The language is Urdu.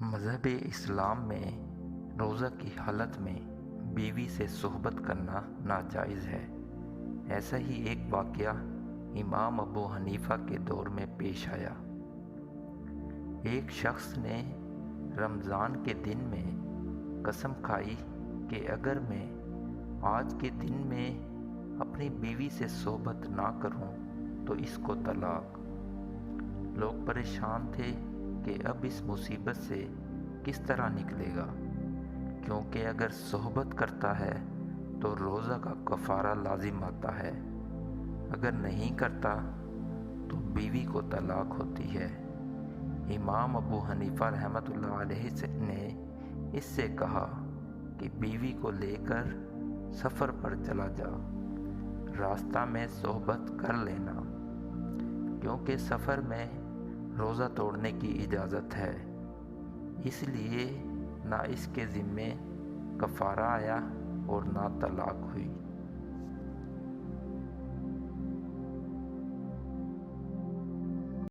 مذہب اسلام میں روزہ کی حالت میں بیوی سے صحبت کرنا ناجائز ہے۔ ایسا ہی ایک واقعہ امام ابو حنیفہ کے دور میں پیش آیا۔ ایک شخص نے رمضان کے دن میں قسم کھائی کہ اگر میں آج کے دن میں اپنی بیوی سے صحبت نہ کروں تو اس کو طلاق۔ لوگ پریشان تھے کہ اب اس مصیبت سے کس طرح نکلے گا، کیونکہ اگر صحبت کرتا ہے تو روزہ کا کفارہ لازم آتا ہے، اگر نہیں کرتا تو بیوی کو طلاق ہوتی ہے۔ امام ابو حنیفہ رحمۃ اللہ علیہ نے اس سے کہا کہ بیوی کو لے کر سفر پر چلا جا، راستہ میں صحبت کر لینا، کیونکہ سفر میں روزہ توڑنے کی اجازت ہے، اس لیے نہ اس کے ذمے کفارہ آیا اور نہ طلاق ہوئی۔